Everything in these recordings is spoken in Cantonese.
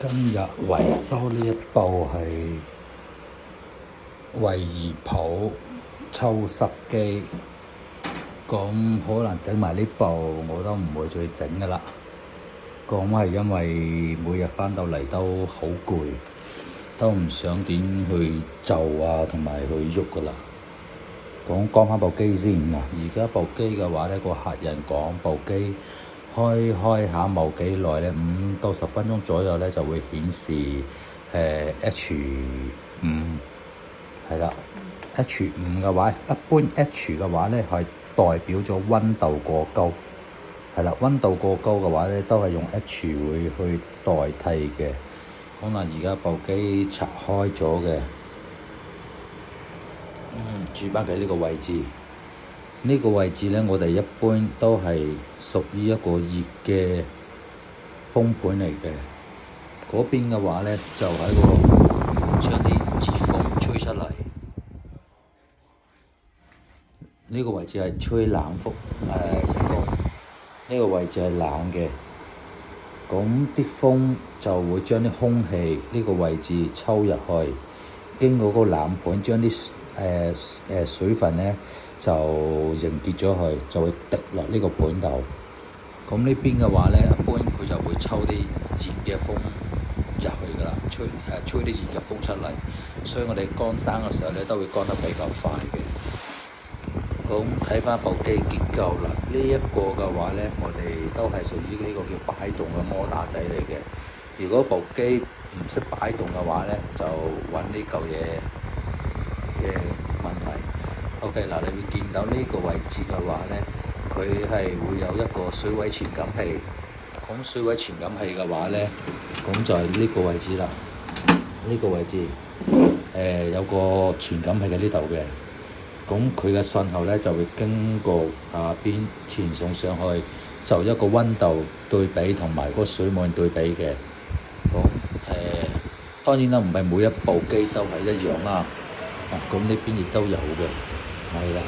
今日維修呢一部係惠而浦抽濕機，咁可能整埋呢部我都唔會再整噶啦。咁係因為每日返到嚟都好攰，都唔想點去做啊，同埋去喐噶啦。咁講返部機先嗱，而家部機嘅話呢，個客人講部機開下冇幾耐呢，5到10分鐘左右呢就會顯示H5，係啦。H5嘅話，一般 H 嘅話呢係代表咗溫度過高，係啦。溫度過高嘅話呢都係用 H 會去代替嘅。可能而家部機拆開咗嘅，主板嘅呢個位置，呢個位置呢，我哋一般都係屬於一個熱嘅風盤嚟嘅。嗰邊嘅話呢，就喺個將啲熱風吹出嚟。呢個位置係吹冷風，熱風。呢個位置係冷嘅，咁啲風就會將啲空氣呢個位置抽入去，經過個冷盤將啲水分呢就凝結咗去，就會滴落呢個盤度。咁呢邊嘅話呢，一般佢就會抽啲熱嘅風入去㗎啦，吹啲熱嘅風出嚟，所以我哋乾生嘅時候呢都會乾得比較快嘅。咁睇翻部機結構啦，呢一個嘅話呢，我哋都係屬於呢個叫擺動嘅摩打仔嚟嘅。如果部機唔識擺動嘅話呢，就揾呢嚿嘢嘅問題。OK 嗱，你會見到呢個位置嘅話呢，佢係會有一個水位傳感器。咁水位傳感器嘅話呢，咁就係呢個位置啦。呢個位置有個傳感器喺呢度嘅。咁佢嘅信號呢就會經過下邊傳送上去，就一個溫度對比同埋個水網對比嘅。咁當然啦，唔係每一部機都係一樣啦。咁呢邊亦都有嘅，係啦。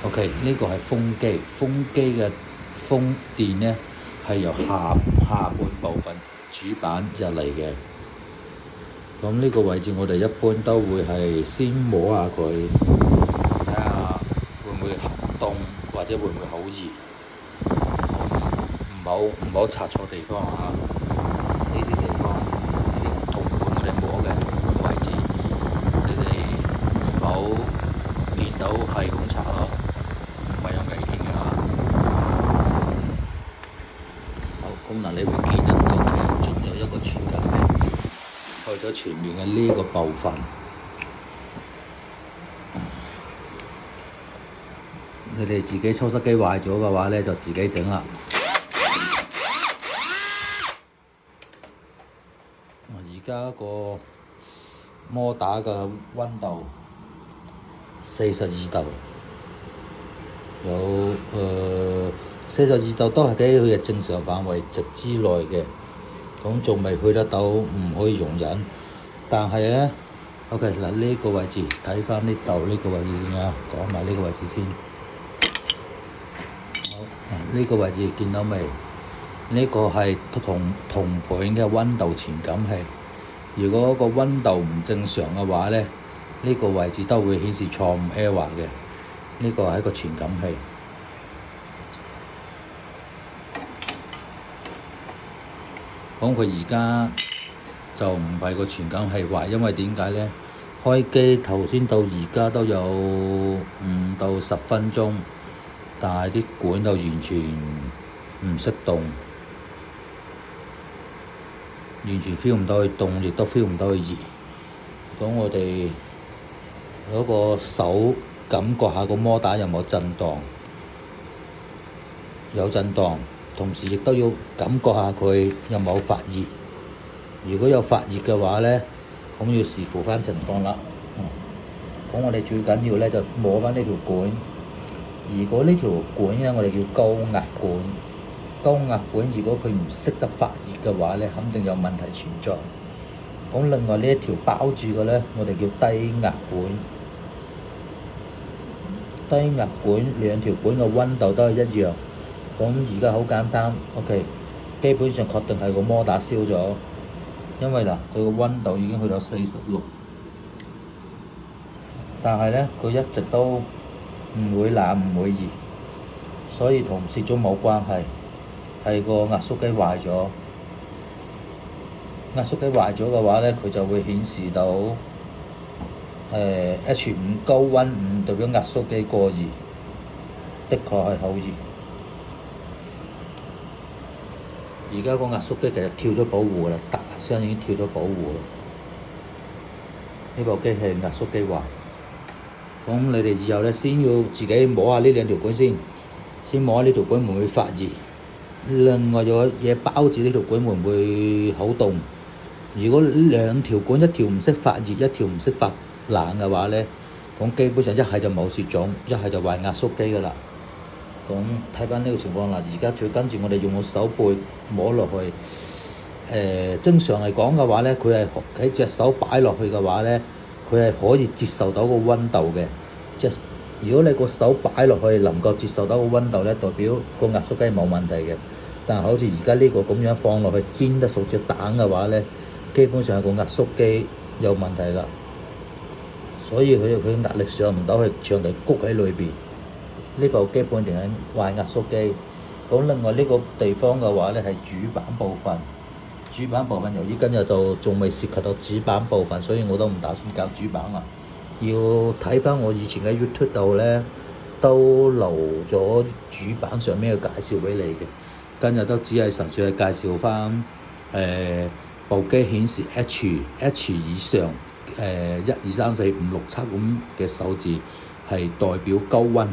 OK， 呢個係風機，風機嘅風電呢係由下半部分主板入嚟嘅。咁呢個位置我哋一般都會係先摸下佢。睇下會唔會凍，或者會唔會好熱？唔好擦錯地方啊！呢啲地方，呢啲銅管我哋摸嘅銅管位置，你哋唔好見到係咁擦咯，唔係有危險嘅嚇。好，咁嗱，你會見得到其中有一個傳感器去咗前面嘅呢個部分。你哋自己抽濕機壞咗嘅話呢，就自己整啦。而家個摩打嘅溫度42度，有42度都係喺佢嘅正常範圍值之內嘅，咁仲未去得到唔可以容忍。但係呢 OK 嗱，呢個位置睇翻呢度呢個位置先啊，講埋呢個位置先。呢個位置見到未？呢個係銅盤嘅溫度傳感器。如果個溫度唔正常嘅話呢，呢個位置都會顯示錯誤 error 嘅。呢個係一個傳感器。咁佢而家就唔係個傳感器壞，因為點解呢？開機頭先到而家都有5到10分鐘。但係啲管就完全唔識動，完全 feel 唔到佢凍，亦都 feel 唔到佢熱。咁我哋攞個手感覺下個摩打有冇震盪，有震盪，同時亦都要感覺下佢有冇發熱。如果有發熱嘅話呢，咁要視乎翻情況啦。咁我哋最緊要呢就摸翻呢條管。如果呢條管呢，我哋叫高壓管。高壓管如果佢唔識得發熱嘅話呢，肯定有問題存在。咁另外呢一條包住嘅呢，我哋叫低壓管。低壓管兩條管嘅溫度都係一樣。咁而家好簡單 ，OK， 基本上確定係個摩打燒咗。因為嗱佢個溫度已經去到46，但係咧佢一直都唔會冷唔會熱，所以同蝕咗冇關係，係個壓縮機壞咗。壓縮機壞咗嘅話咧，佢就會顯示到H5 高溫5，代表壓縮機過熱，的確係好熱。而家個壓縮機其實跳咗保護啦，突一聲已經跳咗保護啦。呢部機係壓縮機壞，咁你哋以後咧先要自己摸下呢兩條管先摸下呢條管會唔會發熱，另外有嘢包住呢條管會唔會好凍。如果兩條管一條唔識發熱，一條唔識發冷嘅話咧，咁基本上一係就冇蝕種，一係就壞壓縮機㗎啦。咁睇翻呢個情況啦，而家最跟住我哋用個手背摸落去，正常嚟講嘅話咧，佢係喺隻手擺落去嘅話咧，佢係可以接受到個溫度嘅。即係如果你個手擺落去能夠接受到個溫度咧，代表個壓縮機冇問題嘅。但係好似而家呢個咁樣放落去煎得熟隻蛋嘅話咧，基本上個壓縮機有問題啦，所以佢壓力上唔到去，長期谷喺裏邊。呢部基本定係壞壓縮機。咁另外呢個地方嘅話咧係主板部分，由於今日就仲未涉及到主板部分，所以我都唔打算搞主板啦。要睇翻我以前嘅 YouTube 度咧，都留咗主板上面嘅介紹俾你嘅。今日都只係純粹係介紹翻部機顯示 H 以上1、2、3、4、5、6、7咁嘅數字係代表高溫。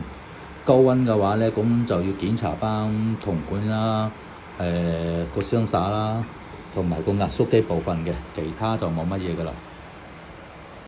高溫嘅話咧，咁就要檢查翻銅管啦、個雙灑啦，同埋個壓縮機部分嘅，其他就冇乜嘢㗎啦。